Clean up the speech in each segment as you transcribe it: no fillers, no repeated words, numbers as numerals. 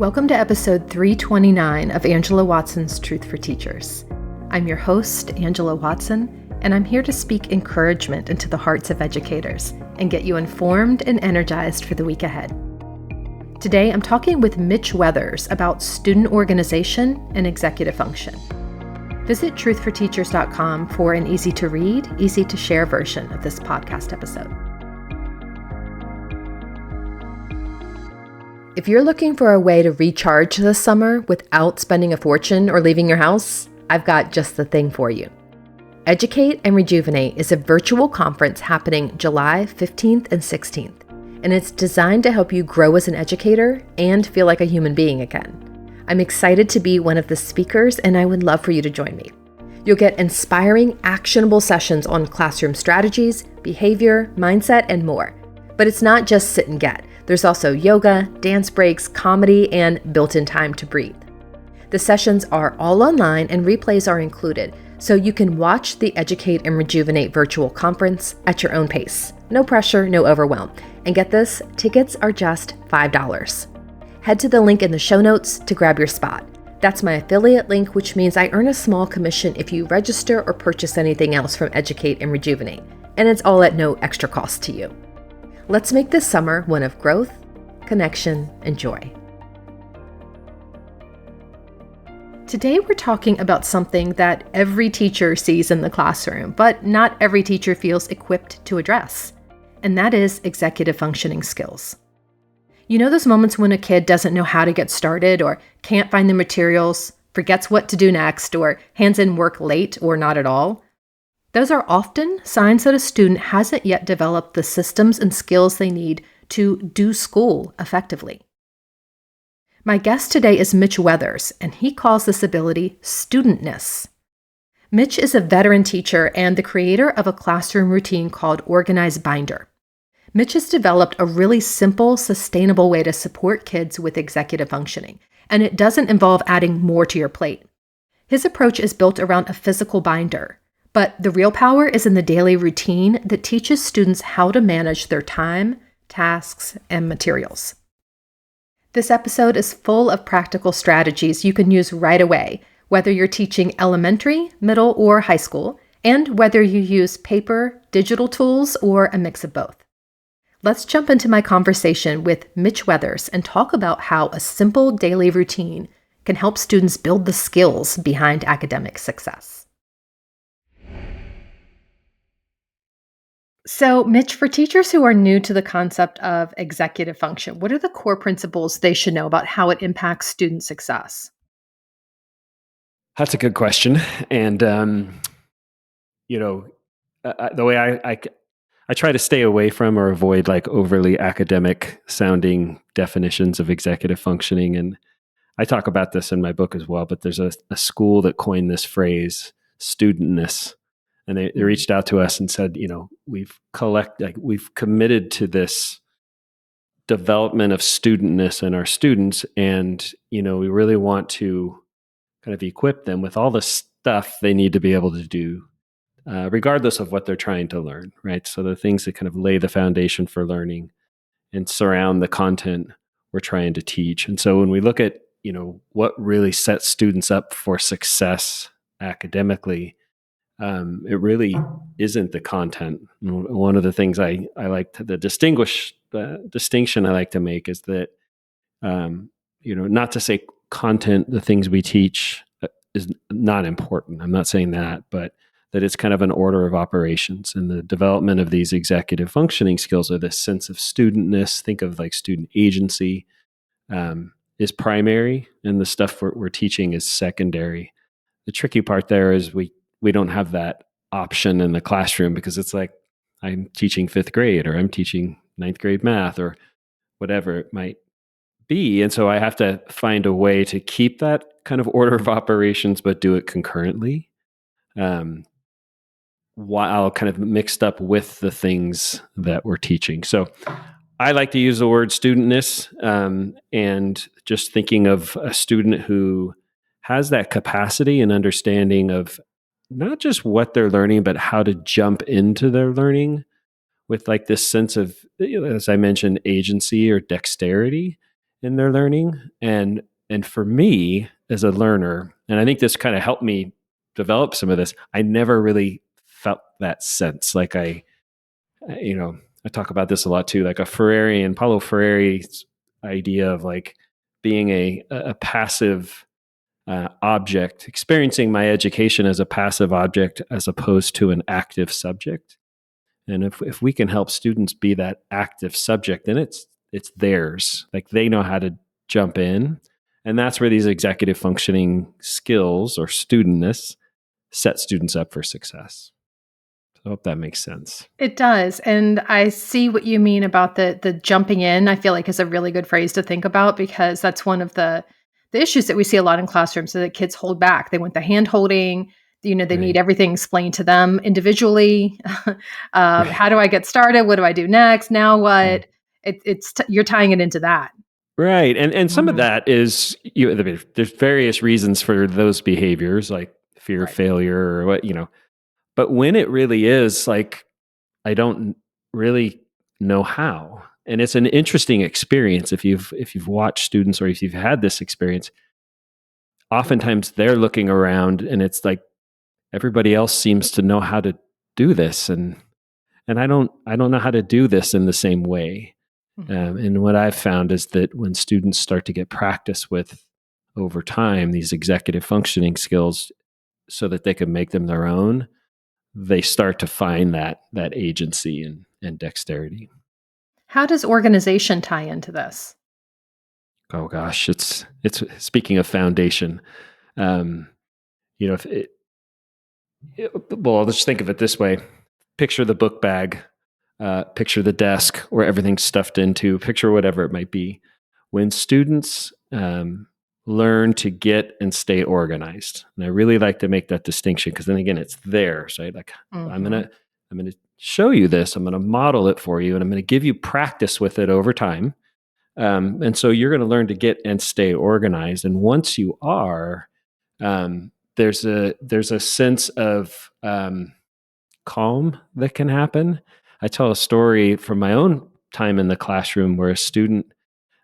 Welcome to episode 329 of Angela Watson's Truth for Teachers. I'm your host, Angela Watson, and I'm here to speak encouragement into the hearts of educators and get you informed and energized for the week ahead. Today, I'm talking with Mitch Weathers about student organization and executive function. Visit truthforteachers.com for an easy-to-read, easy-to-share version of this podcast episode. If you're looking for a way to recharge this summer without spending a fortune or leaving your house, I've got just the thing for you. Educate and Rejuvenate is a virtual conference happening July 15th and 16th, and it's designed to help you grow as an educator and feel like a human being again. I'm excited to be one of the speakers, and I would love for you to join me. You'll get inspiring, actionable sessions on classroom strategies, behavior, mindset, and more. But it's not just sit and get. There's also yoga, dance breaks, comedy, and built-in time to breathe. The sessions are all online and replays are included, so you can watch the Educate and Rejuvenate virtual conference at your own pace. No pressure, no overwhelm. And get this, tickets are just $5. Head to the link in the show notes to grab your spot. That's my affiliate link, which means I earn a small commission if you register or purchase anything else from Educate and Rejuvenate, and it's all at no extra cost to you. Let's make this summer one of growth, connection, and joy. Today, we're talking about something that every teacher sees in the classroom, but not every teacher feels equipped to address, and that is executive functioning skills. You know those moments when a kid doesn't know how to get started or can't find the materials, forgets what to do next, or hands in work late or not at all? Those are often signs that a student hasn't yet developed the systems and skills they need to do school effectively. My guest today is Mitch Weathers, and he calls this ability studentness. Mitch is a veteran teacher and the creator of a classroom routine called Organize Binder. Mitch has developed a really simple, sustainable way to support kids with executive functioning, and it doesn't involve adding more to your plate. His approach is built around a physical binder. But the real power is in the daily routine that teaches students how to manage their time, tasks, and materials. This episode is full of practical strategies you can use right away, whether you're teaching elementary, middle, or high school, and whether you use paper, digital tools, or a mix of both. Let's jump into my conversation with Mitch Weathers and talk about how a simple daily routine can help students build the skills behind academic success. So, Mitch, for teachers who are new to the concept of executive function, what are the core principles they should know about how it impacts student success? That's a good question. And, the way I try to stay away from or avoid like overly academic sounding definitions of executive functioning. And I talk about this in my book as well, but there's a school that coined this phrase, studentness. And they reached out to us and said, we've committed to this development of studentness in our students. And, we really want to kind of equip them with all the stuff they need to be able to do, regardless of what they're trying to learn, right? So the things that kind of lay the foundation for learning and surround the content we're trying to teach. And so when we look at, what really sets students up for success academically, it really isn't the content. One of the things I like to, the distinction I like to make is that, not to say content, the things we teach is not important. I'm not saying that, but that it's kind of an order of operations, and the development of these executive functioning skills, or this sense of studentness, think of like student agency, is primary, and the stuff we're teaching is secondary. The tricky part there is we don't have that option in the classroom, because it's like I'm teaching fifth grade or I'm teaching ninth grade math or whatever it might be. And so I have to find a way to keep that kind of order of operations, but do it concurrently, while kind of mixed up with the things that we're teaching. So I like to use the word studentness, and just thinking of a student who has that capacity and understanding of not just what they're learning, but how to jump into their learning with like this sense of, as I mentioned, agency or dexterity, in their learning. And for me as a learner, and I think this kind of helped me develop some of this, I never really felt that sense. Like I talk about this a lot too, like Paulo Freire's idea of like being a passive object, experiencing my education as a passive object as opposed to an active subject. And if we can help students be that active subject, then it's theirs. Like they know how to jump in. And that's where these executive functioning skills or studentness set students up for success. I hope that makes sense. It does. And I see what you mean about the jumping in. I feel like is a really good phrase to think about, because that's one of the issues that we see a lot in classrooms, so that kids hold back. They want the hand holding, they need Right. everything explained to them individually. Right. How do I get started? What do I do next? Now Right. what? You're tying it into that. Right. And some of Mhm. that is there's various reasons for those behaviors, like fear of Right. failure or what. But when it really is like I don't really know how. And it's an interesting experience if you've watched students or if you've had this experience. Oftentimes they're looking around and it's like everybody else seems to know how to do this, and I don't know how to do this in the same way. Mhm. And what I've found is that when students start to get practice with over time these executive functioning skills, so that they can make them their own, they start to find that agency and dexterity. How does organization tie into this? Oh gosh, it's speaking of foundation. Um, if well, let's think of it this way: picture the book bag, picture the desk where everything's stuffed into, picture whatever it might be. When students learn to get and stay organized, and I really like to make that distinction because then again, it's theirs, right? Like I'm Mhm. gonna I'm gonna show you this, I'm gonna model it for you, and I'm gonna give you practice with it over time. And so you're going to learn to get and stay organized. And once you are, there's a sense of calm that can happen. I tell a story from my own time in the classroom where a student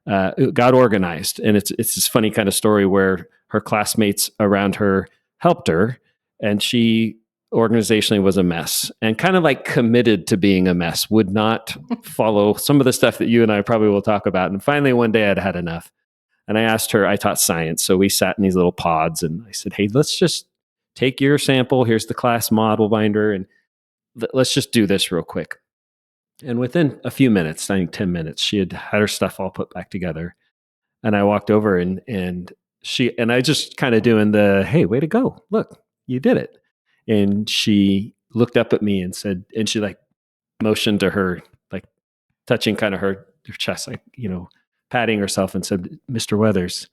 got organized, and it's this funny kind of story where her classmates around her helped her, and she organizationally was a mess and kind of like committed to being a mess, would not follow some of the stuff that you and I probably will talk about. And finally, one day I'd had enough. And I asked her, I taught science. So we sat in these little pods and I said, hey, let's just take your sample. Here's the class model binder. And let's just do this real quick. And within a few minutes, I think 10 minutes, she had her stuff all put back together. And I walked over and I just kind of doing the, hey, way to go. Look, you did it. And she looked up at me and said, and she like motioned to her, like touching kind of her chest, like, patting herself and said, Mr. Weathers,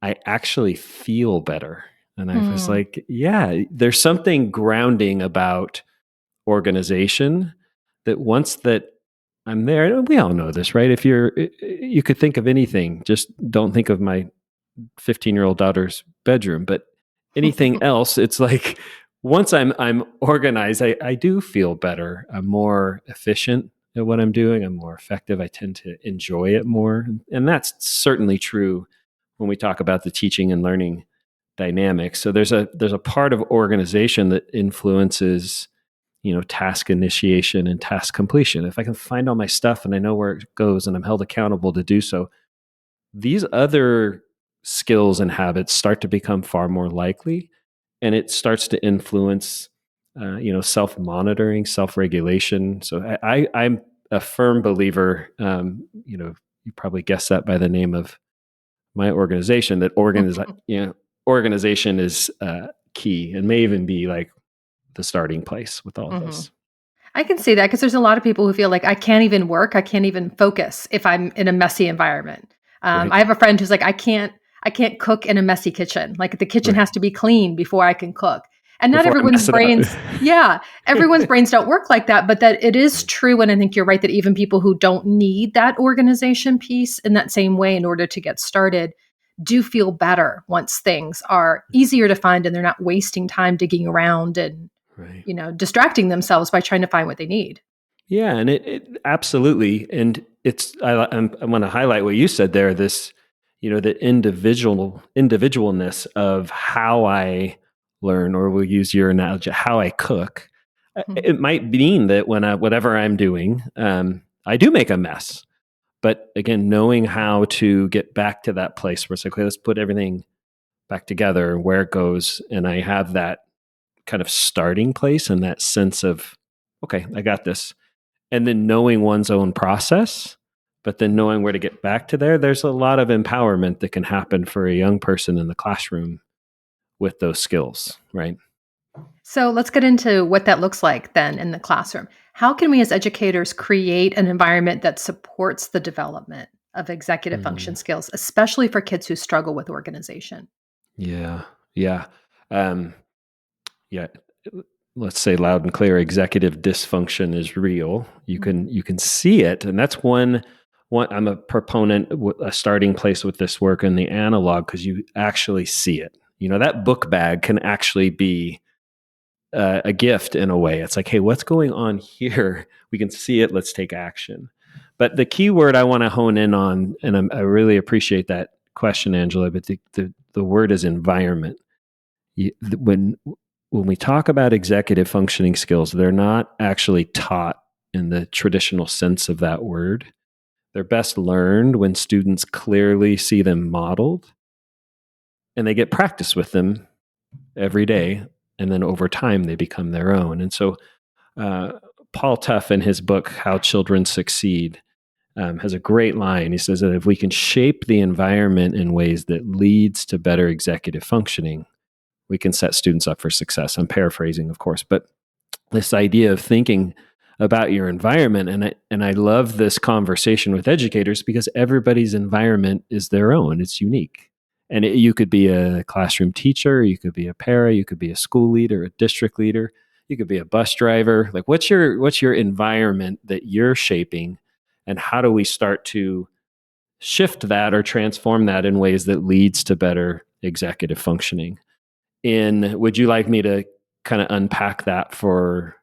I actually feel better. And I was Mm. like, yeah, there's something grounding about organization that once that I'm there, and we all know this, right? You could think of anything, just don't think of my 15-year-old daughter's bedroom, but anything else, it's like once I'm organized, I do feel better. I'm more efficient at what I'm doing. I'm more effective. I tend to enjoy it more. And that's certainly true when we talk about the teaching and learning dynamics. So there's a part of organization that influences task initiation and task completion. If I can find all my stuff and I know where it goes and I'm held accountable to do so, these other skills and habits start to become far more likely, and it starts to influence self-monitoring, self-regulation. So I'm a firm believer, you probably guessed that by the name of my organization, that organization is key and may even be like the starting place with all of Mhm. this. I can see that, because there's a lot of people who feel like I can't even work, I can't even focus if I'm in a messy environment. Right. I have a friend who's like, I can't cook in a messy kitchen. Like the kitchen Right. has to be clean before I can cook. And not Before I everyone's mess it up. brains, yeah, everyone's brains don't work like that. But that it is Right. true, and I think you're right that even people who don't need that organization piece in that same way in order to get started do feel better once things are easier to find and they're not wasting time digging around and Right. distracting themselves by trying to find what they need. Yeah, and it absolutely, and I want to highlight what you said there. This the individualness of how I learn, or we'll use your analogy, how I cook. Mhm. It might mean that whatever I'm doing, I do make a mess. But again, knowing how to get back to that place where it's like, okay, let's put everything back together and where it goes. And I have that kind of starting place and that sense of, okay, I got this. And then knowing one's own process, but then knowing where to get back to there's a lot of empowerment that can happen for a young person in the classroom with those skills, right? So let's get into what that looks like then in the classroom. How can we as educators create an environment that supports the development of executive function Mm, skills, especially for kids who struggle with organization? yeah. Yeah. Um, yeah. Let's say loud and clear, executive dysfunction is real. You can see it, and that's one. I'm a proponent, a starting place with this work in the analog, because you actually see it. That book bag can actually be a gift in a way. It's like, hey, what's going on here? We can see it. Let's take action. But the key word I want to hone in on, and I really appreciate that question, Angela. But the word is environment. When we talk about executive functioning skills, they're not actually taught in the traditional sense of that word. They're best learned when students clearly see them modeled and they get practice with them every day. And then over time, they become their own. And so, uh, Paul Tuff, in his book, How Children Succeed, has a great line. He says that if we can shape the environment in ways that leads to better executive functioning, we can set students up for success. I'm paraphrasing, of course, but this idea of thinking about your environment, and I love this conversation with educators because everybody's environment is their own. It's unique. And you could be a classroom teacher, you could be a para, you could be a school leader, a district leader, you could be a bus driver. Like, what's your environment that you're shaping, and how do we start to shift that or transform that in ways that leads to better executive functioning? Would you like me to kind of unpack that for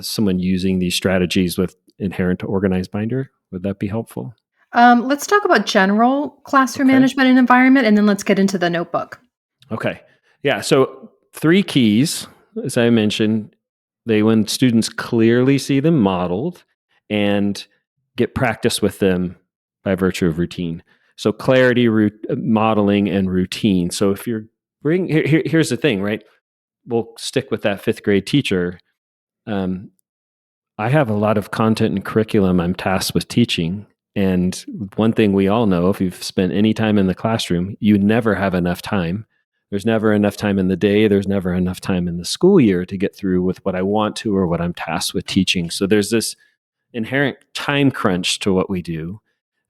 someone using these strategies with inherent to organized binder? Would that be helpful? Let's talk about general classroom Okay. management and environment, and then let's get into the notebook. Okay. Yeah. So 3 keys, as I mentioned, when students clearly see them modeled and get practice with them by virtue of routine. So clarity, modeling, and routine. So if you're here's the thing, right? We'll stick with that fifth grade teacher. Um, I have a lot of content and curriculum I'm tasked with teaching. And one thing we all know, if you've spent any time in the classroom, you never have enough time. There's never enough time in the day. There's never enough time in the school year to get through with what I want to or what I'm tasked with teaching. So there's this inherent time crunch to what we do.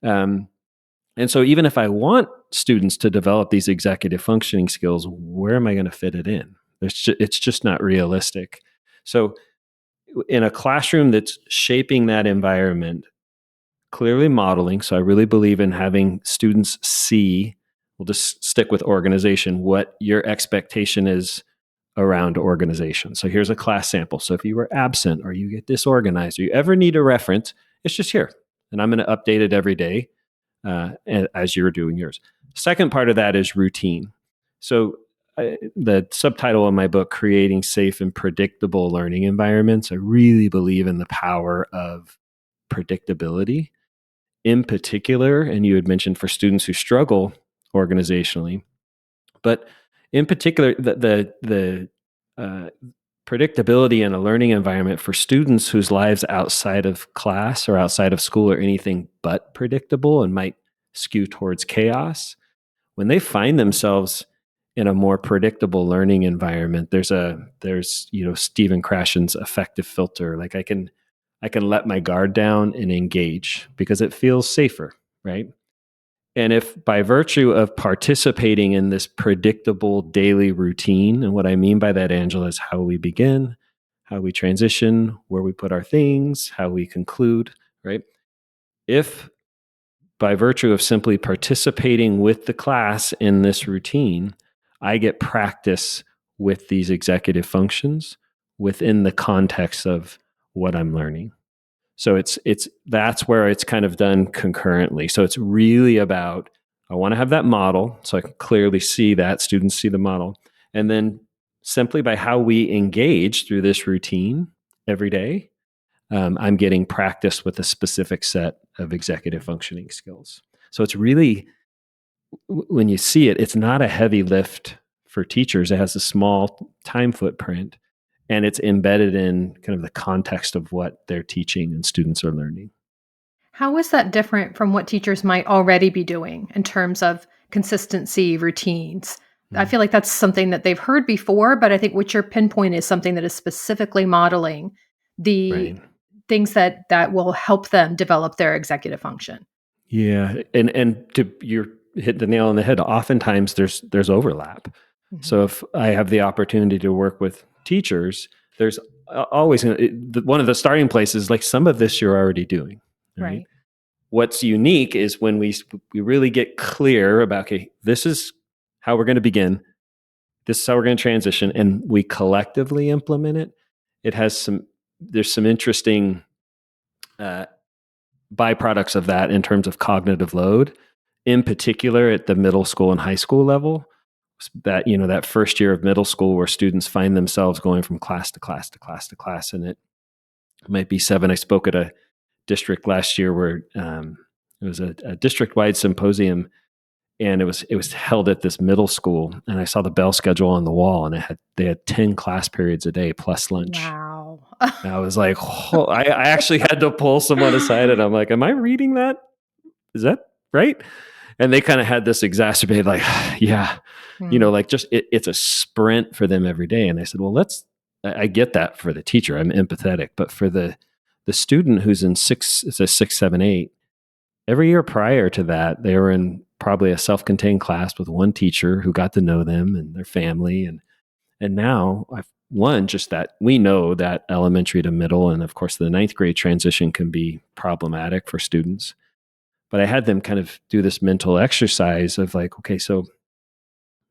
Um, and so even if I want students to develop these executive functioning skills, where am I going to fit it in? It's just not realistic. So in a classroom that's shaping that environment, clearly modeling. So I really believe in having students see, we'll just stick with organization, what your expectation is around organization. So here's a class sample. So if you were absent or you get disorganized or you ever need a reference, it's just here. And I'm going to update it every day as you're doing yours. Second part of that is routine. So the subtitle of my book, Creating Safe and Predictable Learning Environments, I really believe in the power of predictability in particular. And you had mentioned for students who struggle organizationally, but in particular, the predictability in a learning environment for students whose lives outside of class or outside of school are anything but predictable and might skew towards chaos. When they find themselves in a more predictable learning environment, there's Stephen Krashen's effective filter. Like I can let my guard down and engage because it feels safer, right? And if by virtue of participating in this predictable daily routine, and what I mean by that, Angela, is how we begin, how we transition, where we put our things, how we conclude, right? If by virtue of simply participating with the class in this routine, I get practice with these executive functions within the context of what I'm learning. So it's that's where it's kind of done concurrently. So it's really about I want to have that model so I can clearly see that, students see the model. And then simply by how we engage through this routine every day, I'm getting practice with a specific set of executive functioning skills. So it's really, when you see it, it's not a heavy lift for teachers. It has a small time footprint, and it's embedded in kind of the context of what they're teaching and students are learning. How is that different from what teachers might already be doing in terms of consistency, routines? I Mm. feel like that's something that they've heard before, but I think what your pinpoint is something that is specifically modeling the Right. things that will help them develop their executive function. Yeah, and to you're hit the nail on the head. Oftentimes, there's overlap. Mhm. So if I have the opportunity to work with teachers, there's always one of the starting places. Like some of this you're already doing, right? Right. What's unique is when we really get clear about, okay, this is how we're going to begin. This is how we're going to transition, and we collectively implement it. It has there's some interesting uh, byproducts of that in terms of cognitive load, in particular at the middle school and high school level. That, that first year of middle school where students find themselves going from class to class to class to class, and it might be seven. I spoke at a district last year where it was a district wide symposium, and it was held at this middle school, and I saw the bell schedule on the wall, and they had 10 class periods a day plus lunch. Wow. And I was like, oh, I actually had to pull someone aside, and I'm like, am I reading that? Is that right? And they kind of had this exacerbated, like, yeah, Hmm. like just it's a sprint for them every day. And I said, well, I get that for the teacher. I'm empathetic, but for the student who's in it's a 6, 7, 8, every year prior to that, they were in probably a self-contained class with one teacher who got to know them and their family. And now I've one, just that we know that elementary to middle, and of course the ninth grade transition can be problematic for students. But I had them kind of do this mental exercise of like, okay, so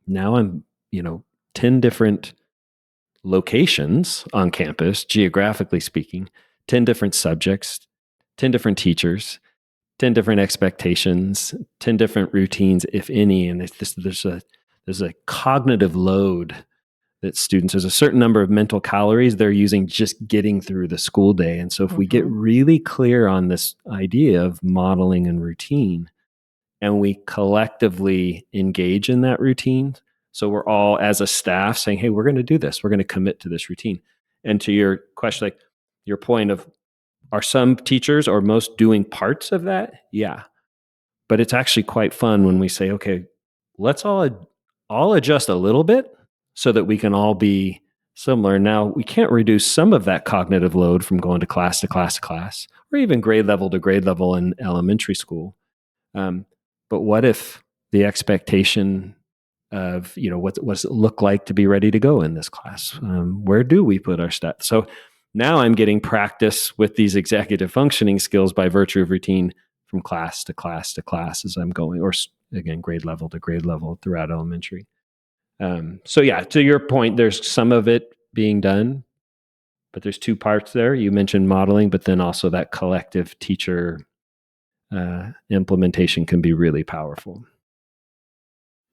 now I'm, 10 different locations on campus, geographically speaking, 10 different subjects, 10 different teachers, 10 different expectations, 10 different routines, if any. And there's a cognitive load that students, there's a certain number of mental calories they're using just getting through the school day. And so if we get Hmm. really clear on this idea of modeling and routine, and we collectively engage in that routine. So we're all as a staff saying, hey, we're going to do this. We're going to commit to this routine. And to your question, like your point of, are some teachers or most doing parts of that? Yeah. But it's actually quite fun when we say, okay, let's all adjust a little bit so that we can all be similar. Now, we can't reduce some of that cognitive load from going to class to class to class, or even grade level to grade level in elementary school. Um, but what if the expectation of, what does it look like to be ready to go in this class? Where do we put our stats? So now I'm getting practice with these executive functioning skills by virtue of routine from class to class to class as I'm going, or again, grade level to grade level throughout elementary. So yeah, to your point, there's some of it being done, but there's two parts there. You mentioned modeling, but then also that collective teacher implementation can be really powerful.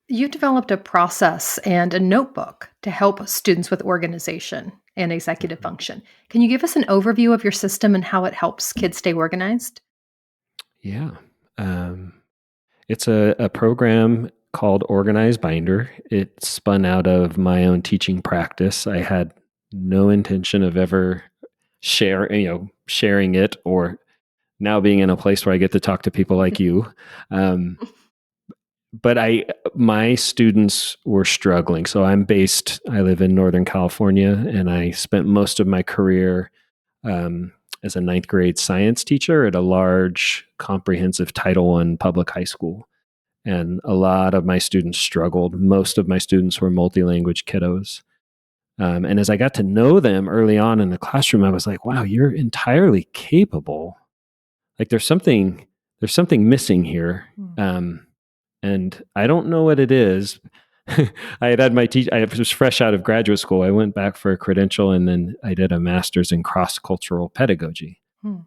You developed a process and a notebook to help students with organization and executive Mhm. function. Can you give us an overview of your system and how it helps kids stay organized? Yeah. Um, it's a program called Organize Binder. It spun out of my own teaching practice. I had no intention of ever sharing it, or now being in a place where I get to talk to people like you. Um, but my students were struggling. So I live in Northern California, and I spent most of my career um, as a ninth grade science teacher at a large comprehensive Title I public high school. And a lot of my students struggled. Most of my students were multi-language kiddos. And as I got to know them early on in the classroom, I was like, wow, you're entirely capable. Like there's something missing here. Hmm. And I don't know what it is. I had my I was fresh out of graduate school. I went back for a credential, and then I did a master's in cross-cultural pedagogy. Hmm.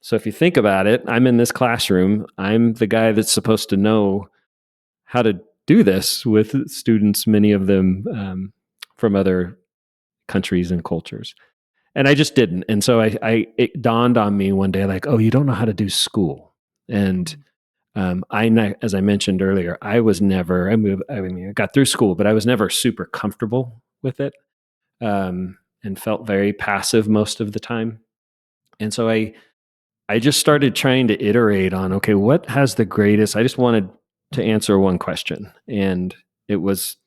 So if you think about it, I'm in this classroom. I'm the guy that's supposed to know how to do this with students, many of them from other countries and cultures. And I just didn't. And so it dawned on me one day, like, oh, you don't know how to do school. And as I mentioned earlier, I was never, I got through school, but I was never super comfortable with it, and felt very passive most of the time. And so I just started trying to iterate on, okay, what has the greatest, I just wanted to answer one question. And it was,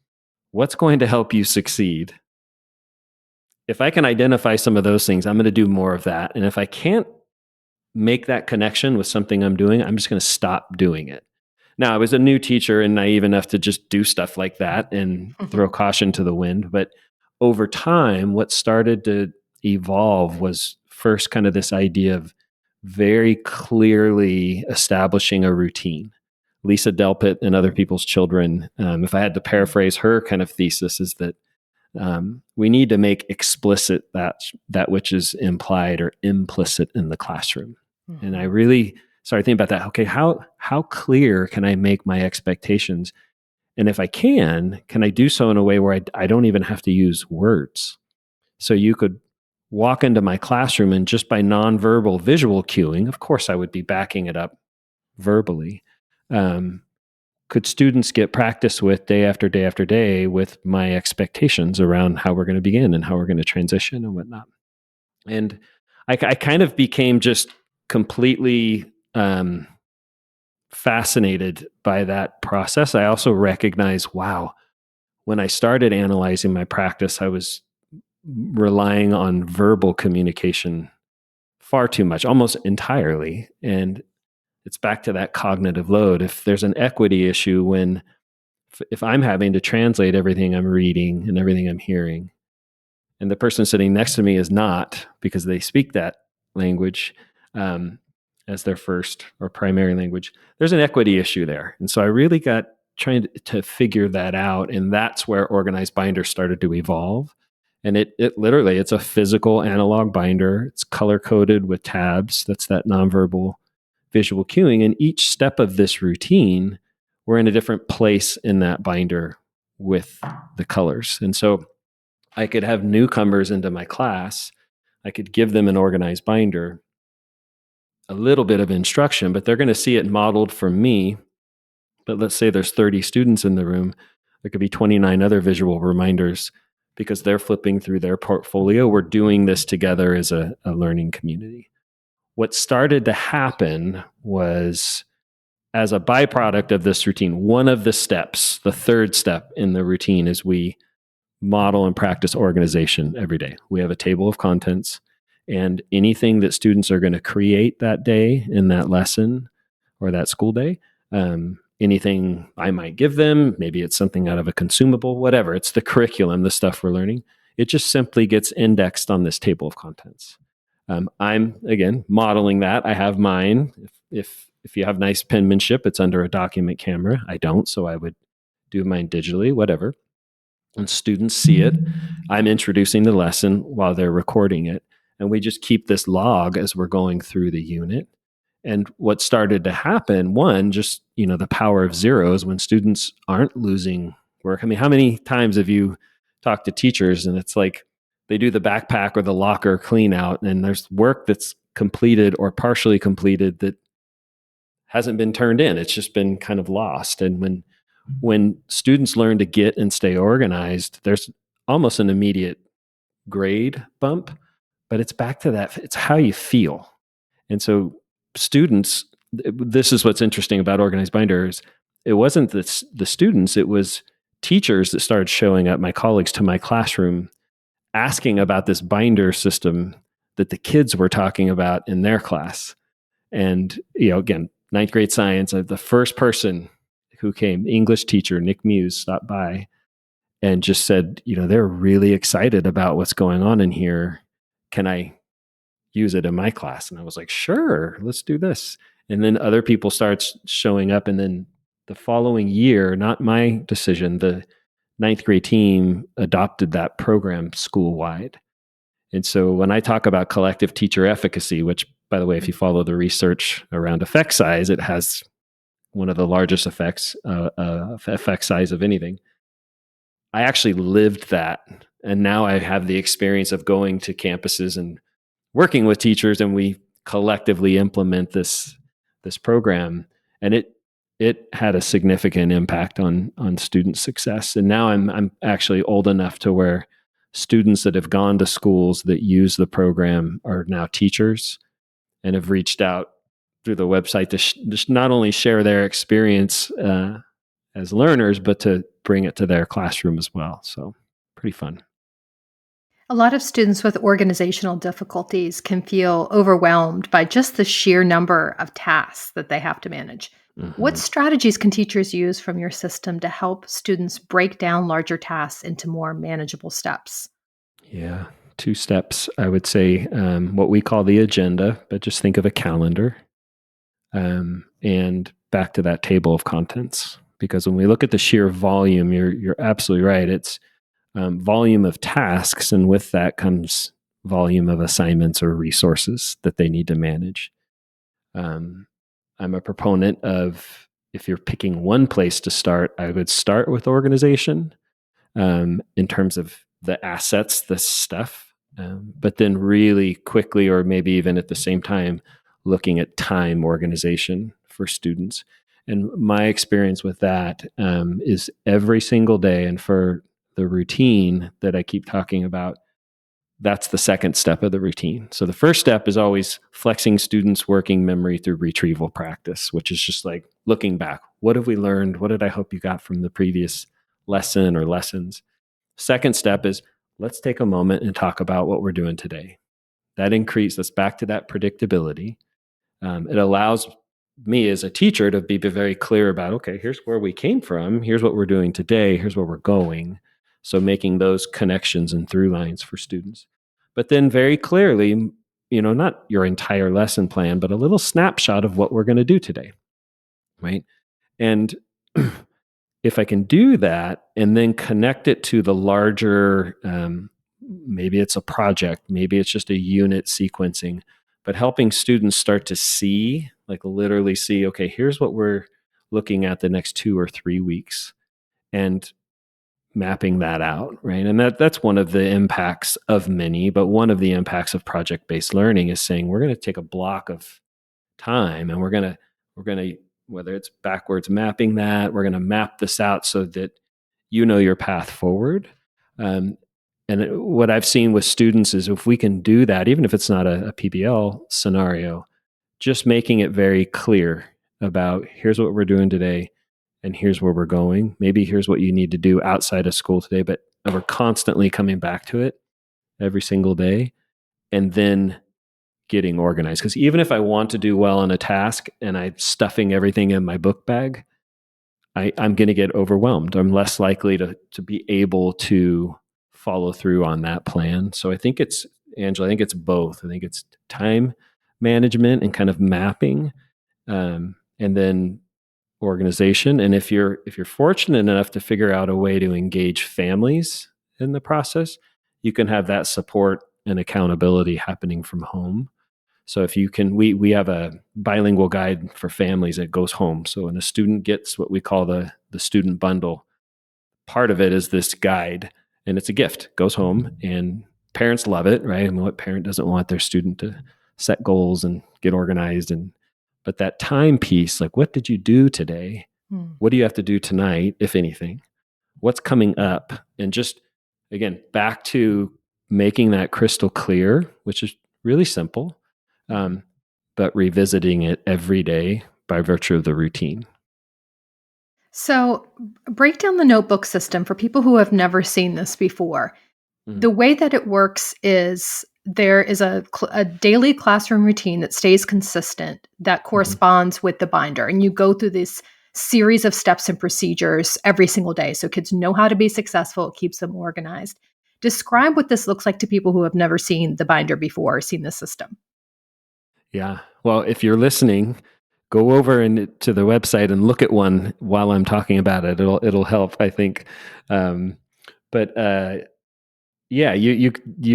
what's going to help you succeed? If I can identify some of those things, I'm going to do more of that. And if I can't make that connection with something I'm doing, I'm just going to stop doing it. Now, I was a new teacher and naive enough to just do stuff like that and throw caution to the wind. But over time, what started to evolve was first kind of this idea of very clearly establishing a routine. Lisa Delpit and Other People's Children, if I had to paraphrase her kind of thesis, is that we need to make explicit that which is implied or implicit in the classroom. Mm-hmm. And I really started thinking about that. Okay, how clear can I make my expectations? And if I can I do so in a way where I don't even have to use words? So you could walk into my classroom and just by nonverbal visual cueing, of course I would be backing it up verbally. Could students get practice with day after day after day with my expectations around how we're going to begin and how we're going to transition and whatnot? And I kind of became just completely fascinated by that process. I also recognized, wow, when I started analyzing my practice, I was relying on verbal communication far too much, almost entirely. And it's back to that cognitive load. If there's an equity issue when if I'm having to translate everything I'm reading and everything I'm hearing, and the person sitting next to me is not, because they speak that language as their first or primary language, there's an equity issue there. And so I really got trying to figure that out. And that's where organized binders started to evolve. And it literally, it's a physical analog binder. It's color coded with tabs. That's that nonverbal visual cueing. And each step of this routine, we're in a different place in that binder with the colors. And so I could have newcomers into my class. I could give them an organized binder, a little bit of instruction, but they're going to see it modeled from me. But let's say there's 30 students in the room. There could be 29 other visual reminders because they're flipping through their portfolio. We're doing this together as a learning community. What started to happen was, as a byproduct of this routine, one of the steps, the third step in the routine, is we model and practice organization every day. We have a table of contents, and anything that students are going to create that day in that lesson or that school day, anything I might give them, maybe it's something out of a consumable, whatever, it's the curriculum, the stuff we're learning, it just simply gets indexed on this table of contents. I'm, again, modeling that. I have mine. If you have nice penmanship, it's under a document camera. I don't, so I would do mine digitally, whatever. And students see it. I'm introducing the lesson while they're recording it. And we just keep this log as we're going through the unit. And what started to happen, one, just, the power of zeros when students aren't losing work. I mean, how many times have you talked to teachers and it's like they do the backpack or the locker clean out and there's work that's completed or partially completed that hasn't been turned in. It's just been kind of lost. And when students learn to get and stay organized, there's almost an immediate grade bump, but it's back to that. It's how you feel. And so students, this is what's interesting about organized binders. It wasn't the students, it was teachers that started showing up, my colleagues, to my classroom asking about this binder system that the kids were talking about in their class. And, again, ninth grade science, the first person who came, English teacher, Nick Muse, stopped by and just said, they're really excited about what's going on in here. Can I use it in my class? And I was like, sure, let's do this. And then other people start showing up. And then the following year, not my decision, the ninth grade team adopted that program school-wide. And so when I talk about collective teacher efficacy, which, by the way, if you follow the research around effect size, it has one of the largest effect size of anything. I actually lived that. And now I have the experience of going to campuses and working with teachers, and we collectively implement this program. And it had a significant impact on student success. And now I'm actually old enough to where students that have gone to schools that use the program are now teachers and have reached out through the website to just not only share their experience as learners, but to bring it to their classroom as well. So pretty fun. A lot of students with organizational difficulties can feel overwhelmed by just the sheer number of tasks that they have to manage. What Mm-hmm. strategies can teachers use from your system to help students break down larger tasks into more manageable steps? Yeah, two steps. I would say what we call the agenda, but just think of a calendar, and back to that table of contents. Because when we look at the sheer volume, you're absolutely right. It's volume of tasks, and with that comes volume of assignments or resources that they need to manage. Um, I'm a proponent of, if you're picking one place to start, I would start with organization, in terms of the assets, the stuff, but then really quickly, or maybe even at the same time, looking at time organization for students. And my experience with that is every single day, and for the routine that I keep talking about, that's the second step of the routine. So the first step is always flexing students' working memory through retrieval practice, which is just like looking back. What have we learned? What did I hope you got from the previous lesson or lessons? Second step is, let's take a moment and talk about what we're doing today. That's back to that predictability. It allows me as a teacher to be very clear about, okay, here's where we came from, here's what we're doing today, here's where we're going. So making those connections and through lines for students. But then very clearly, not your entire lesson plan, but a little snapshot of what we're going to do today, right? And if I can do that and then connect it to the larger, maybe it's a project, maybe it's just a unit sequencing, but helping students start to see, like literally see, okay, here's what we're looking at the next 2 or 3 weeks, and mapping that out, right? And that's one of the impacts of many, but one of the impacts of project-based learning is saying we're going to take a block of time, and we're going to, whether it's backwards mapping that, we're going to map this out so that your path forward. And what I've seen with students is, if we can do that, even if it's not a PBL scenario, just making it very clear about, here's what we're doing today and here's where we're going. Maybe here's what you need to do outside of school today, but we're constantly coming back to it every single day, and then getting organized. Because even if I want to do well on a task and I'm stuffing everything in my book bag, I'm going to get overwhelmed. I'm less likely to be able to follow through on that plan. So I think it's, Angela, I think it's both. I think it's time management and kind of mapping, and then organization. And if you're fortunate enough to figure out a way to engage families in the process, you can have that support and accountability happening from home. So if you can, we have a bilingual guide for families that goes home. So when a student gets what we call the student bundle, part of it is this guide, and it's a gift. Goes home, and parents love it, right? I mean, what parent doesn't want their student to set goals and get organized? And but that time piece, like, what did you do today? Hmm. What do you have to do tonight, if anything? What's coming up? And just, again, back to making that crystal clear, which is really simple, um, but revisiting it every day by virtue of the routine. So, break down the notebook system for people who have never seen this before. Mm-hmm. The way that it works is there is a daily classroom routine that stays consistent that Mm-hmm. corresponds with the binder. And you go through this series of steps and procedures every single day. So kids know how to be successful. It keeps them organized. Describe what this looks like to people who have never seen the binder before or seen the system. Yeah. Well, if you're listening, go over to the website and look at one while I'm talking about it. It'll help, I think. Um, but yeah, you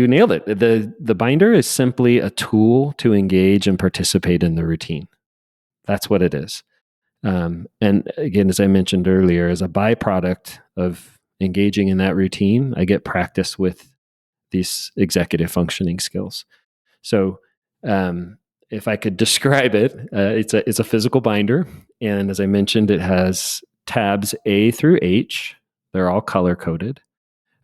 nailed it. The binder is simply a tool to engage and participate in the routine. That's what it is. And again, as I mentioned earlier, as a byproduct of engaging in that routine, I get practice with these executive functioning skills. So, if I could describe it, it's a physical binder, and as I mentioned, it has tabs A through H. They're all color coded.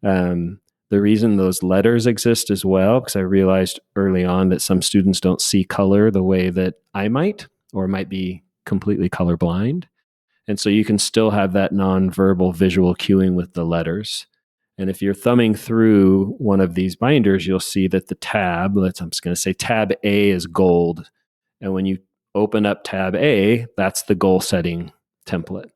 Um, the reason those letters exist as well, because I realized early on that some students don't see color the way that I might, or might be completely colorblind. And so you can still have that nonverbal visual cueing with the letters. And if you're thumbing through one of these binders, you'll see that the tab, I'm just going to say tab A is gold. And when you open up tab A, that's the goal setting template.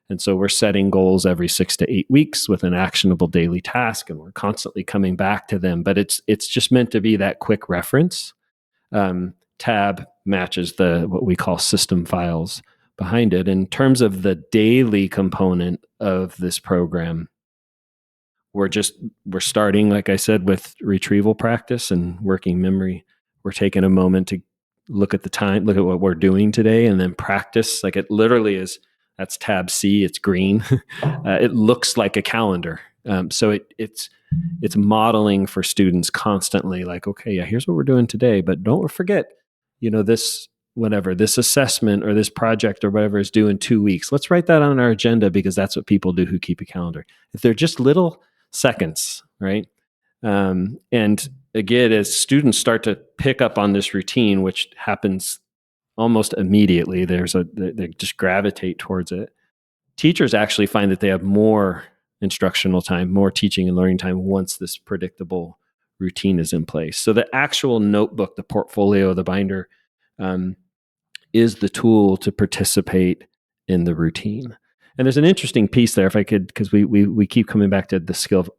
And so we're setting goals every 6 to 8 weeks with an actionable daily task, and we're constantly coming back to them. But it's just meant to be that quick reference. Tab matches the what we call system files behind it. In terms of the daily component of this program, we're starting, like I said, with retrieval practice and working memory. We're taking a moment to look at the time, look at what we're doing today, and then practice. Like it literally is. That's tab C. It's green. It looks like a calendar. So it's modeling for students constantly. Like, okay, yeah, here's what we're doing today, but don't forget, this whatever this assessment or this project or whatever is due in 2 weeks. Let's write that on our agenda because that's what people do who keep a calendar. If they're just little seconds, right? And again, as students start to pick up on this routine, which happens almost immediately, they just gravitate towards it. Teachers actually find that they have more instructional time, more teaching and learning time once this predictable routine is in place. So the actual notebook, the portfolio, the binder, is the tool to participate in the routine. And there's an interesting piece there, if I could, because we keep coming back to the skill of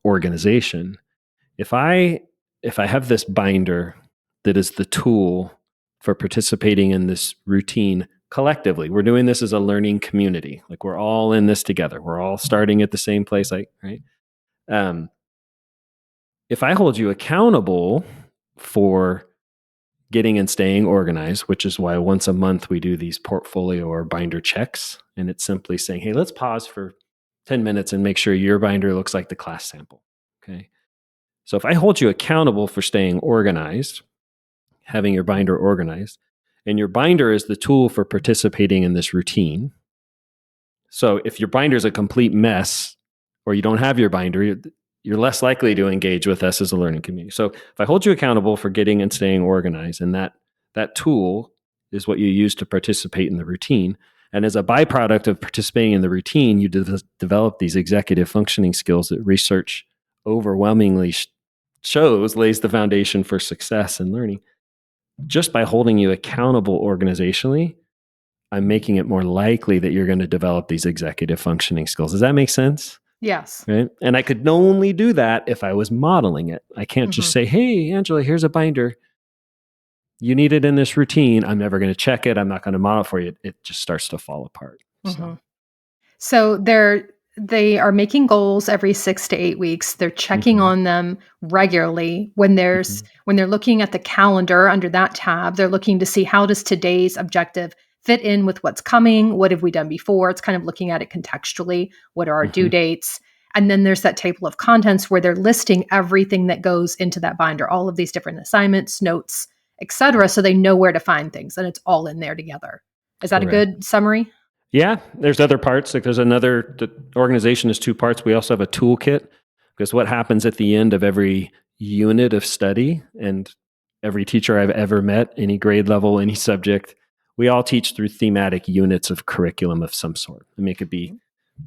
organization. If I have this binder that is the tool for participating in this routine collectively, we're doing this as a learning community. Like we're all in this together. We're all starting at the same place, like right. If I hold you accountable for getting and staying organized, which is why once a month we do these portfolio or binder checks, and it's simply saying, hey, let's pause for 10 minutes and make sure your binder looks like the class sample. Okay. So if I hold you accountable for staying organized, having your binder organized, and your binder is the tool for participating in this routine. So if your binder is a complete mess or you don't have your binder, you're less likely to engage with us as a learning community. So if I hold you accountable for getting and staying organized, and that tool is what you use to participate in the routine, and as a byproduct of participating in the routine, you develop these executive functioning skills that research overwhelmingly shows lays the foundation for success in learning. Just by holding you accountable organizationally, I'm making it more likely that you're going to develop these executive functioning skills. Does that make sense? Yes. Right. And I could only do that if I was modeling it. I can't just say, hey, Angela, here's a binder. You need it in this routine. I'm never going to check it. I'm not going to model for you. It just starts to fall apart. So they are making goals every 6 to 8 weeks. They're checking on them regularly. When they're looking at the calendar under that tab, they're looking to see how does today's objective fit in with what's coming? What have we done before? It's kind of looking at it contextually. What are our due dates? And then there's that table of contents where they're listing everything that goes into that binder, all of these different assignments, notes, etc., so they know where to find things, and it's all in there together. Is that a good summary? Yeah, there's other parts. Like the organization is 2 parts. We also have a toolkit, because what happens at the end of every unit of study, and every teacher I've ever met, any grade level, any subject, we all teach through thematic units of curriculum of some sort. I mean, it could be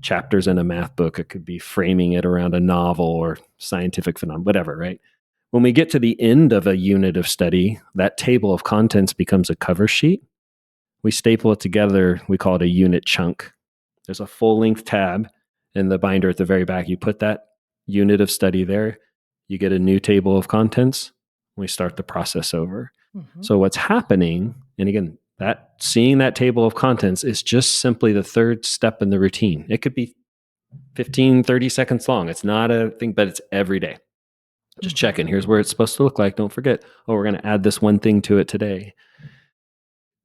chapters in a math book. It could be framing it around a novel or scientific phenomenon, whatever, right? When we get to the end of a unit of study, that table of contents becomes a cover sheet. We staple it together. We call it a unit chunk. There's a full-length tab in the binder at the very back. You put that unit of study there, you get a new table of contents. We start the process over. So what's happening, and again, seeing that table of contents is just simply the third step in the routine. It could be 15, 30 seconds long. It's not a thing, but it's every day. Just checking. Here's where it's supposed to look like. Don't forget, we're going to add this one thing to it today.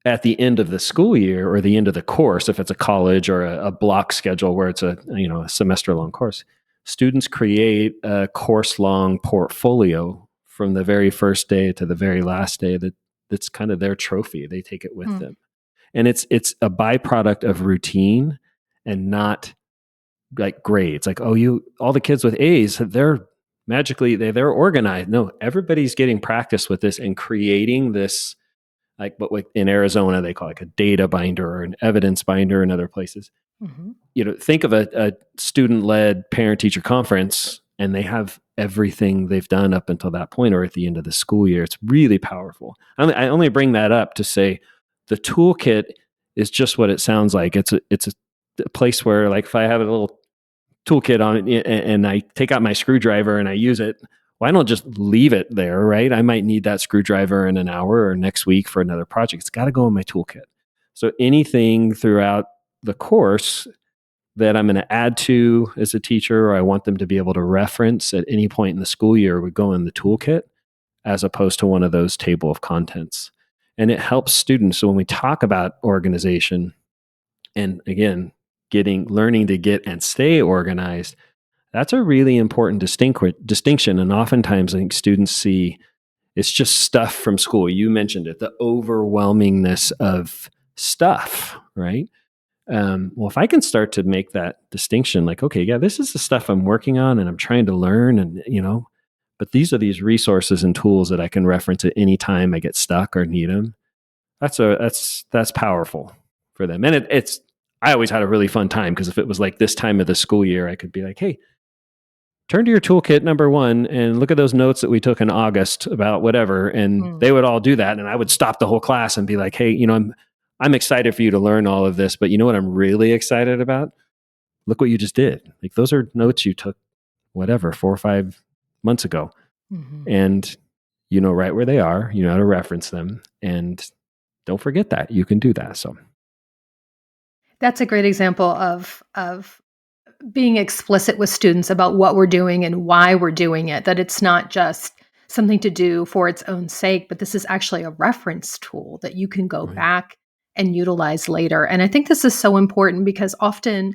at the end of the school year or the end of the course, if it's a college or a block schedule where it's a semester long course, students create a course long portfolio from the very first day to the very last day that's kind of their trophy. They take it with Mm. them. And it's a byproduct of routine and not like grades. Like, all the kids with A's, they're they're organized. No, everybody's getting practice with this and creating this, like what in Arizona they call like a data binder or an evidence binder in other places. Mm-hmm. Think of a student-led parent-teacher conference, and they have everything they've done up until that point or at the end of the school year. It's really powerful. I only bring that up to say the toolkit is just what it sounds like. It's a place where, like, if I have a little toolkit on it and I take out my screwdriver and I use it, well, I don't just leave it there, right? I might need that screwdriver in an hour or next week for another project. It's got to go in my toolkit. So anything throughout the course that I'm going to add to as a teacher, or I want them to be able to reference at any point in the school year, would go in the toolkit as opposed to one of those table of contents. And it helps students. So when we talk about organization, and again, learning to get and stay organized, that's a really important distinction. And oftentimes I think students see it's just stuff from school. You mentioned it, the overwhelmingness of stuff, right? Well, if I can start to make that distinction, like, okay, yeah, this is the stuff I'm working on and I'm trying to learn, and but these are these resources and tools that I can reference at any time I get stuck or need them. That's powerful for them, and it's. I always had a really fun time because if it was like this time of the school year, I could be like, hey, turn to your toolkit number 1 and look at those notes that we took in August about whatever. And Mm. they would all do that. And I would stop the whole class and be like, hey, I'm excited for you to learn all of this, but you know what I'm really excited about? Look what you just did. Like, those are notes you took, whatever, 4 or 5 months ago. Mm-hmm. And you know right where they are, you know how to reference them. And don't forget that you can do that. So That's a great example of being explicit with students about what we're doing and why we're doing it, that it's not just something to do for its own sake, but this is actually a reference tool that you can go right. back and utilize later. And I think this is so important because often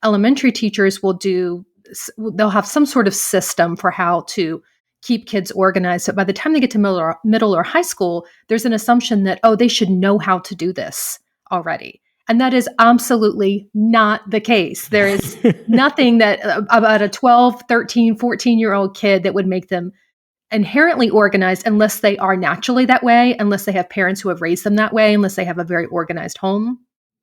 elementary teachers they'll have some sort of system for how to keep kids organized. So by the time they get to middle or high school, there's an assumption that, oh, they should know how to do this already. And that is absolutely not the case. There is nothing that about a 12, 13, 14-year-old kid that would make them inherently organized unless they are naturally that way, unless they have parents who have raised them that way, unless they have a very organized home.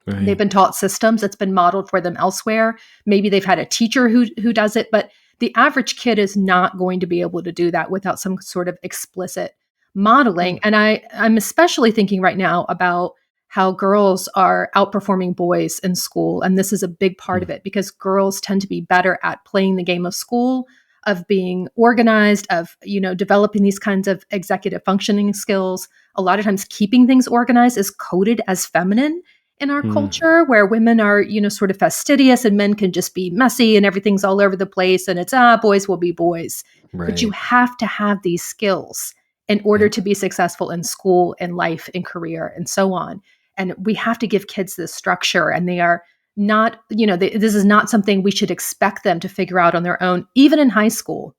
They've Right. been taught systems that's been modeled for them elsewhere. Maybe they've had a teacher who does it, but the average kid is not going to be able to do that without some sort of explicit modeling. And I'm especially thinking right now about how girls are outperforming boys in school. And this is a big part of it because girls tend to be better at playing the game of school, of being organized, of, developing these kinds of executive functioning skills. A lot of times keeping things organized is coded as feminine in our culture, where women are, sort of fastidious and men can just be messy and everything's all over the place. And it's, boys will be boys. But you Right. have to have these skills in order Yep. to be successful in school, in life, in career, and so on. And we have to give kids this structure, and they are not, this is not something we should expect them to figure out on their own, even in high school.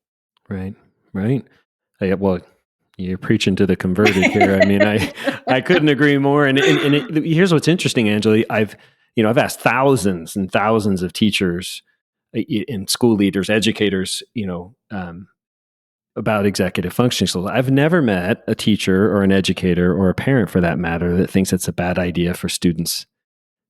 Right. Right. Well, you're preaching to the converted here. I mean, I couldn't agree more. And here's what's interesting, Angela. I've asked thousands and thousands of teachers and school leaders, educators, about executive functioning skills. I've never met a teacher or an educator or a parent, for that matter, that thinks it's a bad idea for students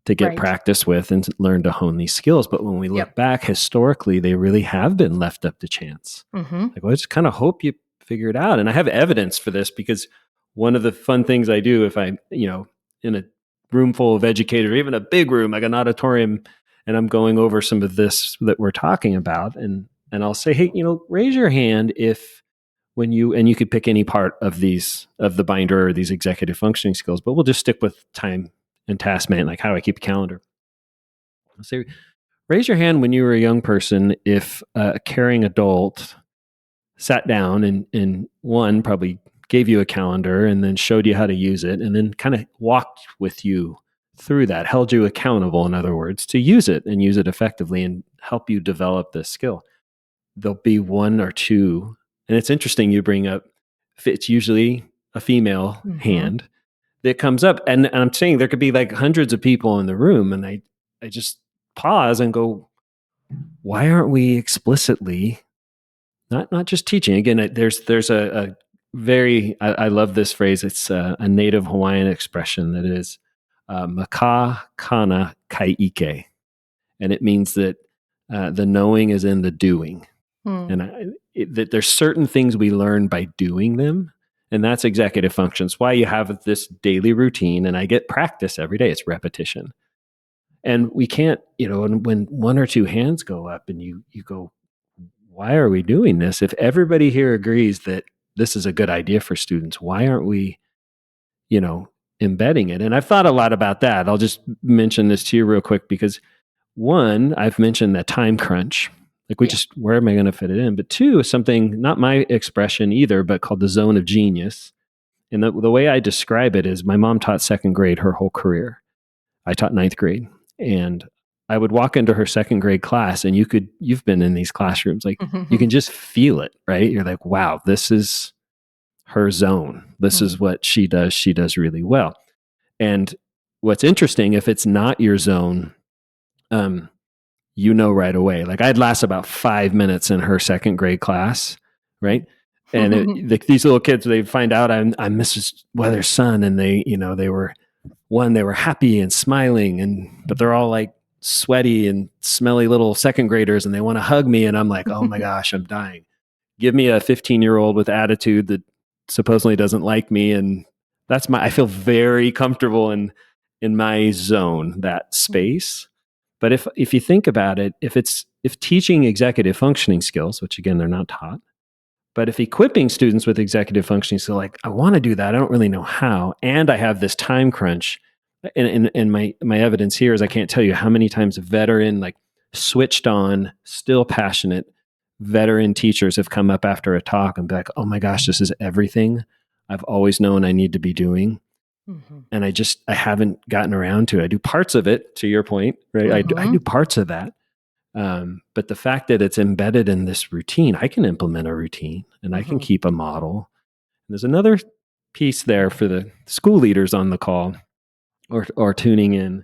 to get Right. practice with and learn to hone these skills. But when we look Yep. back historically, they really have been left up to chance. Mm-hmm. Like, well, I just kind of hope you figure it out. And I have evidence for this because one of the fun things I do if I'm, in a room full of educators, or even a big room like an auditorium, and I'm going over some of this that we're talking about, and I'll say, hey, raise your hand if and you could pick any part of the binder or these executive functioning skills, but we'll just stick with time and task management, like how do I keep a calendar. I'll say, raise your hand when you were a young person if a caring adult sat down and one, probably gave you a calendar and then showed you how to use it and then kind of walked with you through that, held you accountable, in other words, to use it and use it effectively and help you develop this skill. There'll be one or two. And it's interesting you bring up, it's usually a female hand that comes up. And I'm saying there could be like hundreds of people in the room. And I just pause and go, why aren't we explicitly not just teaching? Again, there's a very, I love this phrase. It's a native Hawaiian expression that is maka kana kaike. And it means that the knowing is in the doing. And that there's certain things we learn by doing them. And that's executive functions. Why you have this daily routine, and I get practice every day. It's repetition. And we can't, when one or two hands go up and you go, why are we doing this? If everybody here agrees that this is a good idea for students, why aren't we, embedding it? And I've thought a lot about that. I'll just mention this to you real quick because one, I've mentioned that time crunch. Like where am I going to fit it in? But two, something, not my expression either, but called the zone of genius. And the way I describe it is my mom taught second grade her whole career. I taught ninth grade. And I would walk into her second grade class and you've been in these classrooms, like you can just feel it, right? You're like, wow, this is her zone. This is what she does. She does really well. And what's interesting, if it's not your zone, right away. Like I'd last about 5 minutes in her second grade class, right? And these little kids, they find out I'm Mrs. Weathers' son, and they were happy and smiling, but they're all like sweaty and smelly little second graders, and they want to hug me, and I'm like, oh my gosh, I'm dying. Give me a 15-year-old with attitude that supposedly doesn't like me, and I feel very comfortable in my zone, that space. But if you think about it, if teaching executive functioning skills, which again, they're not taught, but if equipping students with executive functioning skills, like I want to do that, I don't really know how, and I have this time crunch, and my evidence here is I can't tell you how many times a veteran, like switched on, still passionate veteran teachers have come up after a talk and be like, oh my gosh, this is everything I've always known I need to be doing. And I haven't gotten around to it. I do parts of it, to your point, right? I do parts of that. But the fact that it's embedded in this routine, I can implement a routine and I can keep a model. And there's another piece there for the school leaders on the call or tuning in.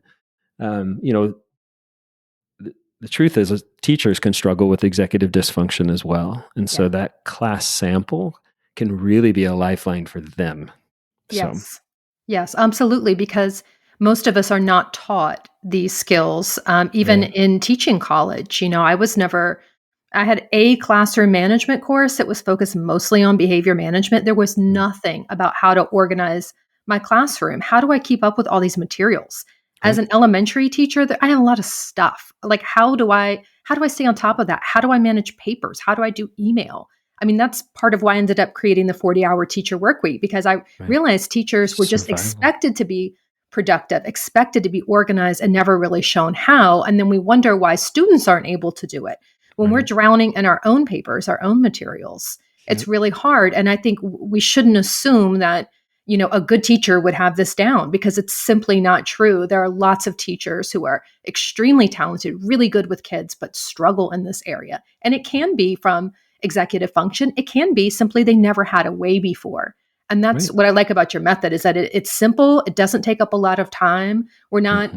The truth is teachers can struggle with executive dysfunction as well. And so that class sample can really be a lifeline for them. Yes. Yes, absolutely. Because most of us are not taught these skills, even in teaching college. I had a classroom management course that was focused mostly on behavior management. There was nothing about how to organize my classroom. How do I keep up with all these materials? As an elementary teacher, I have a lot of stuff. Like, how do I stay on top of that? How do I manage papers? How do I do email? I mean, that's part of why I ended up creating the 40-hour teacher work week, because I realized teachers were just expected to be productive, expected to be organized, and never really shown how. And then we wonder why students aren't able to do it. When we're drowning in our own papers, our own materials, it's really hard. And I think we shouldn't assume that, a good teacher would have this down, because it's simply not true. There are lots of teachers who are extremely talented, really good with kids, but struggle in this area. And it can be from executive function. It can be simply they never had a way before. And that's what I like about your method, is that it's simple. It doesn't take up a lot of time. We're not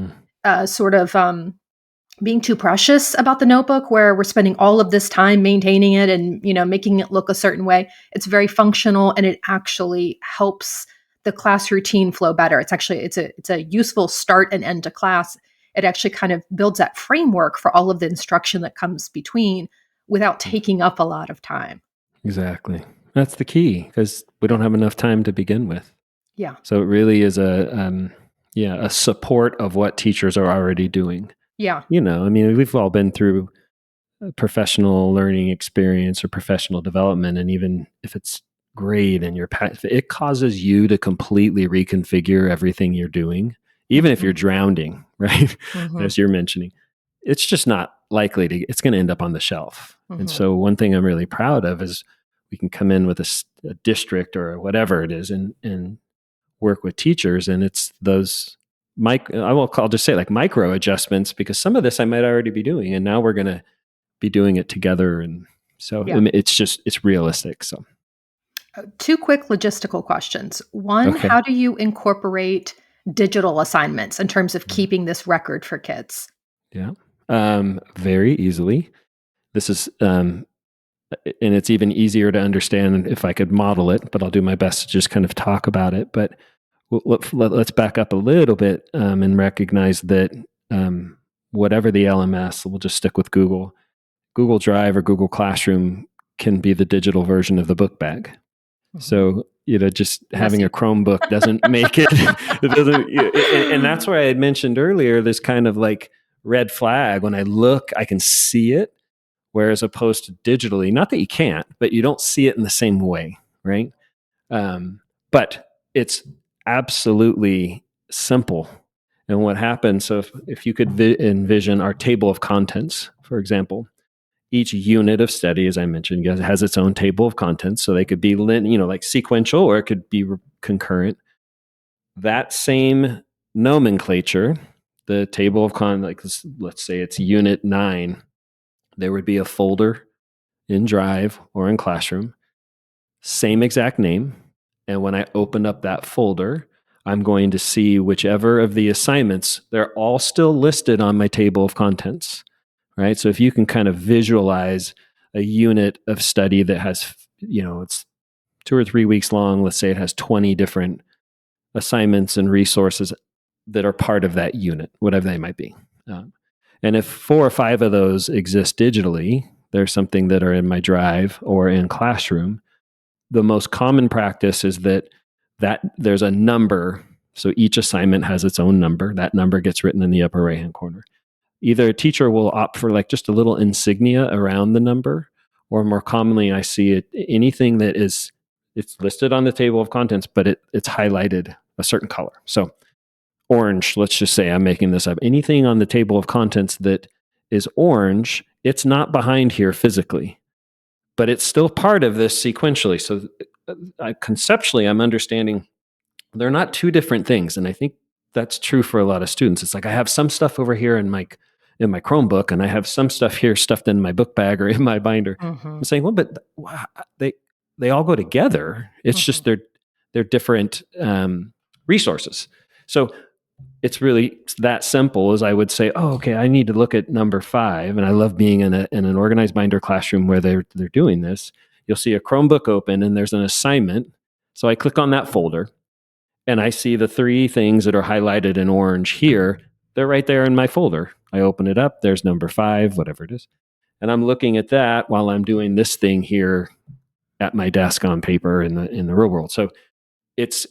being too precious about the notebook, where we're spending all of this time maintaining it and, making it look a certain way. It's very functional, and it actually helps the class routine flow better. It's a useful start and end to class. It actually kind of builds that framework for all of the instruction that comes between, without taking up a lot of time. Exactly. That's the key, because we don't have enough time to begin with. Yeah. So it really is a support of what teachers are already doing. Yeah. We've all been through a professional learning experience or professional development. And even if it's great and it causes you to completely reconfigure everything you're doing, even if you're drowning, right? As you're mentioning, it's just not likely it's going to end up on the shelf. And so one thing I'm really proud of is we can come in with a district or whatever it is and work with teachers. And it's those I'll just say like micro adjustments, because some of this I might already be doing, and now we're going to be doing it together. And so it's realistic. So two quick logistical questions. One, okay. how do you incorporate digital assignments in terms of keeping this record for kids? Yeah. Very easily. This is, and it's even easier to understand if I could model it, but I'll do my best to just kind of talk about it. But let's back up a little bit and recognize that whatever the LMS, we'll just stick with Google Drive or Google Classroom can be the digital version of the book bag. Mm-hmm. So, just having a Chromebook doesn't make it, and that's why I had mentioned earlier, this kind of like red flag. When I look, I can see it. Whereas opposed to digitally, not that you can't, but you don't see it in the same way, right? But it's absolutely simple. And what happens, so if you could envision our table of contents, for example, each unit of study, as I mentioned, has its own table of contents. So they could be like sequential, or it could be concurrent. That same nomenclature, the table of contents, like let's say it's unit 9, there would be a folder in Drive or in Classroom, same exact name. And when I open up that folder, I'm going to see whichever of the assignments, they're all still listed on my table of contents, right? So if you can kind of visualize a unit of study that has, it's 2 or 3 weeks long, let's say it has 20 different assignments and resources that are part of that unit, whatever they might be. And if 4 or 5 of those exist digitally, there's something that are in my Drive or in Classroom. The most common practice is that there's a number. So each assignment has its own number. That number gets written in the upper right-hand corner. Either a teacher will opt for like just a little insignia around the number, or more commonly I see it, anything that it's listed on the table of contents, but it's highlighted a certain color. So orange, let's just say, I'm making this up. Anything on the table of contents that is orange, it's not behind here physically, but it's still part of this sequentially. So conceptually, I'm understanding they're not two different things. And I think that's true for a lot of students. It's like, I have some stuff over here in my Chromebook, and I have some stuff here stuffed in my book bag or in my binder. Mm-hmm. I'm saying, well, but they all go together. It's just they're different resources. So it's really that simple as I would say, oh, okay, I need to look at number 5. And I love being in an organized binder classroom where they're doing this. You'll see a Chromebook open and there's an assignment. So I click on that folder and I see the 3 things that are highlighted in orange here. They're right there in my folder. I open it up. There's number 5, whatever it is. And I'm looking at that while I'm doing this thing here at my desk on paper in the real world. So it's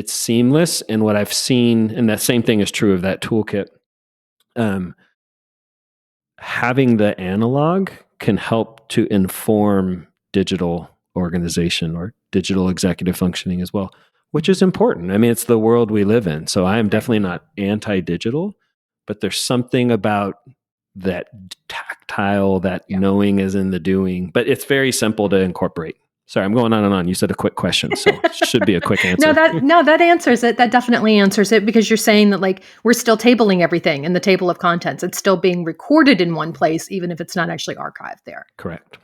seamless. And what I've seen, and that same thing is true of that toolkit, having the analog can help to inform digital organization or digital executive functioning as well, which is important. I mean, it's the world we live in. So I am definitely not anti-digital, but there's something about that tactile, that knowing is in the doing, but it's very simple to incorporate. Sorry, I'm going on and on. You said a quick question, so it should be a quick answer. that answers it. That definitely answers it, because you're saying that like we're still tabling everything in the table of contents. It's still being recorded in one place, even if it's not actually archived there. Correct.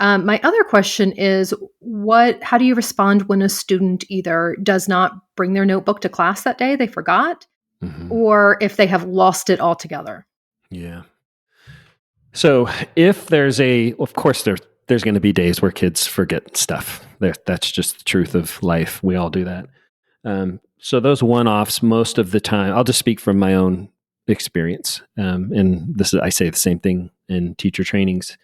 My other question is, how do you respond when a student either does not bring their notebook to class that day, they forgot, or if they have lost it altogether? Yeah. So if of course there's going to be days where kids forget stuff. That's just the truth of life. We all do that. So those one-offs, most of the time, I'll just speak from my own experience. And I say the same thing in teacher trainings.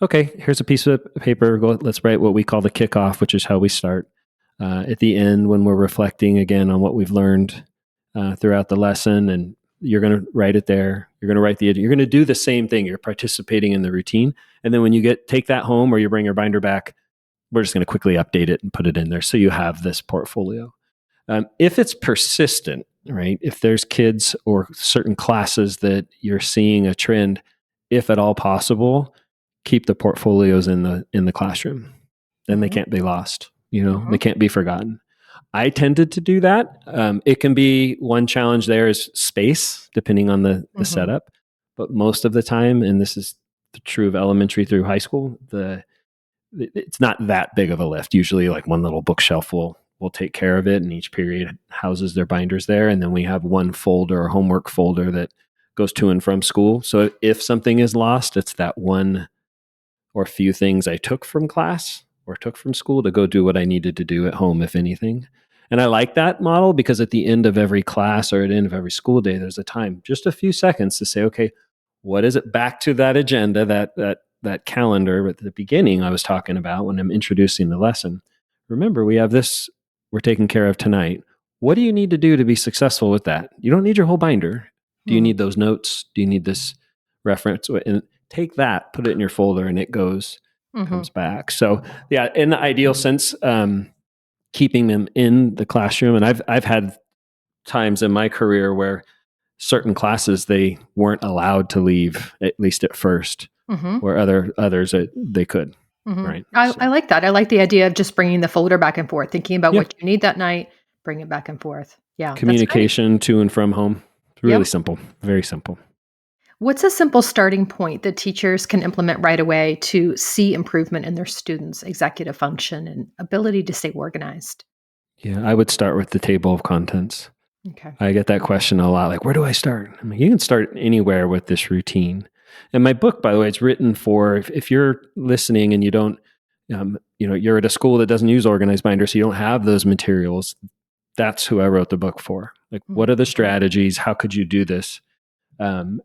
Okay, here's a piece of paper. Let's write what we call the kickoff, which is how we start. At the end, when we're reflecting again on what we've learned throughout the lesson, and you're going to write it there. You're going to write you're going to do the same thing. You're participating in the routine. And then when you take that home or you bring your binder back, we're just going to quickly update it and put it in there. So you have this portfolio. If it's persistent, right? If there's kids or certain classes that you're seeing a trend, if at all possible, keep the portfolios in the classroom. Then they Mm-hmm. can't be lost. Mm-hmm. They can't be forgotten. I tended to do that. It can be one challenge there is space, depending on the Mm-hmm. setup. But most of the time, and this is true of elementary through high school, it's not that big of a lift. Usually, like one little bookshelf will take care of it, and each period houses their binders there. And then we have one folder or homework folder that goes to and from school. So if something is lost, it's that one or few things I took from class or took from school to go do what I needed to do at home, if anything. And I like that model because at the end of every class or at the end of every school day, there's a time, just a few seconds to say, okay, what is it back to that agenda, that calendar at the beginning I was talking about when I'm introducing the lesson. Remember, we have this we're taking care of tonight. What do you need to do to be successful with that? You don't need your whole binder. Do you need those notes? Do you need this reference? And take that, put it in your folder, and it Mm-hmm. comes back. So yeah, in the ideal sense, keeping them in the classroom. And I've had times in my career where certain classes they weren't allowed to leave, at least at first, Mm-hmm. where others they could. Mm-hmm. Right. I So like that. I like the idea of just bringing the folder back and forth, thinking about yeah, what you need that night, bring it back and forth. Yeah, that's great. communication to and from home. Really Yep. simple. Very simple. What's a simple starting point that teachers can implement right away to see improvement in their students' executive function and ability to stay organized? Yeah, I would start with the table of contents. Okay. I get that question a lot. Like, where do I start? I'm like, you can start anywhere with this routine. And my book, by the way, it's written for if you're listening and you don't, you're at a school that doesn't use organized binders, so you don't have those materials. That's who I wrote the book for. Like, what are the Mm-hmm. strategies? How could you do this? And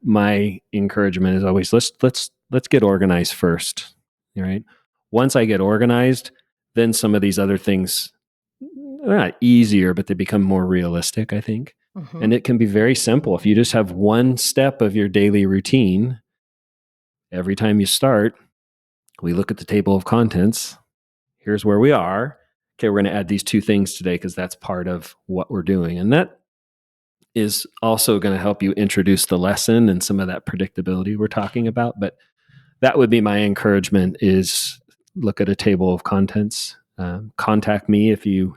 my encouragement is always let's get organized first. Right. Once I get organized, then some of these other things they're not easier, but they become more realistic, I think. Mm-hmm. And it can be very simple. If you just have one step of your daily routine, every time you start, we look at the table of contents. Here's where we are. Okay, we're going to add these two things today because that's part of what we're doing. And that is also going to help you introduce the lesson and some of that predictability we're talking about. But that would be my encouragement is look at a table of contents. Contact me if you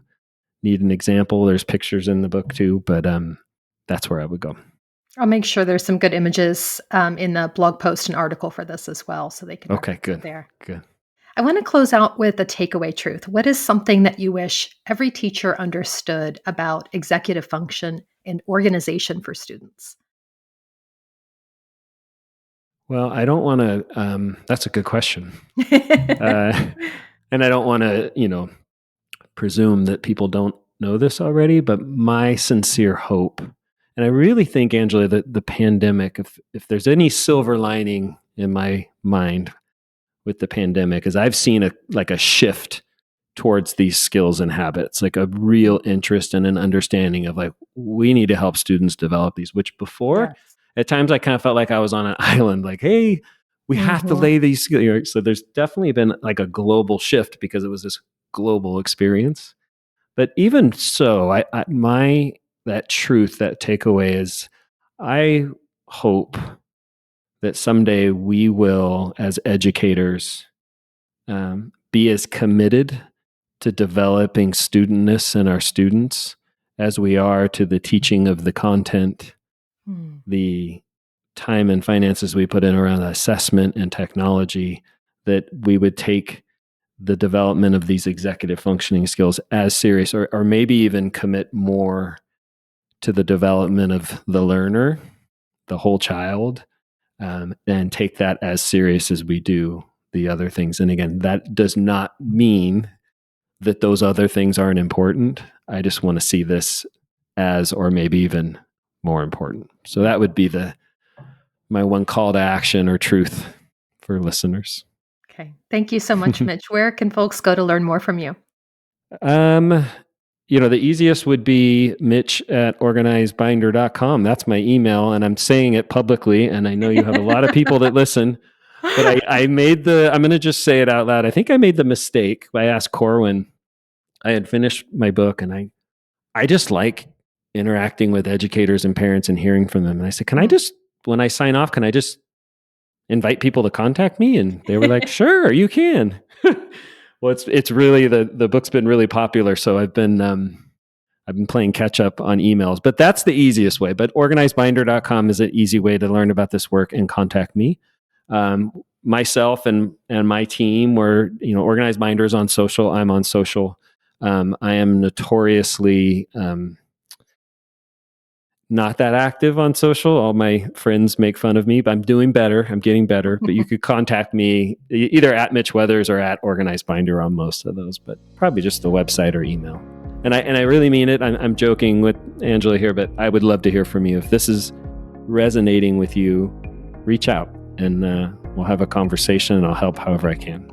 need an example. There's pictures in the book too, but that's where I would go. I'll make sure there's some good images in the blog post and article for this as well, so they can Okay, reference it good. there. Good. I want to close out with a takeaway truth. What is something that you wish every teacher understood about executive function and organization for students? Well, I don't want to, that's a good question. Uh, and I don't want to, presume that people don't know this already, but my sincere hope, and I really think, Angela, that the pandemic, if there's any silver lining in my mind with the pandemic, is I've seen a shift towards these skills and habits, like a real interest and an understanding of like we need to help students develop these, which before Yes. at times I kind of felt like I was on an island, like, hey, we have to Mhm. lay these skills. So there's definitely been like a global shift because it was this global experience. But even so, my that truth, that takeaway is I hope that someday we will, as educators, be as committed to developing studentness in our students as we are to the teaching of the content, Mm. the time and finances we put in around assessment and technology, that we would take the development of these executive functioning skills as serious, or maybe even commit more to the development of the learner, the whole child, and take that as serious as we do the other things. And again, that does not mean that those other things aren't important. I just want to see this as, or maybe even more important. So that would be my one call to action or truth for listeners. Okay. Thank you so much, Mitch. Where can folks go to learn more from you? um, the easiest would be Mitch at organizedbinder.com. That's my email, and I'm saying it publicly. And I know you have a lot of people that listen, but I'm going to just say it out loud. I think I made the mistake. I asked Corwin, I had finished my book, and I just like interacting with educators and parents and hearing from them. And I said, can I just, when I sign off, can I just invite people to contact me? And they were like, sure, you can. Well, it's really, the book's been really popular. So I've been playing catch up on emails, but that's the easiest way. But organizedbinder.com is an easy way to learn about this work and contact me. Myself and my team, we're, Organized Binders on social. I'm on social. I am notoriously not that active on social. All my friends make fun of me, but I'm doing better. I'm getting better. But you could contact me either at Mitch Weathers or at Organized Binder on most of those, but probably just the website or email. And I really mean it. I'm joking with Angela here, but I would love to hear from you. If this is resonating with you, reach out and we'll have a conversation and I'll help however I can.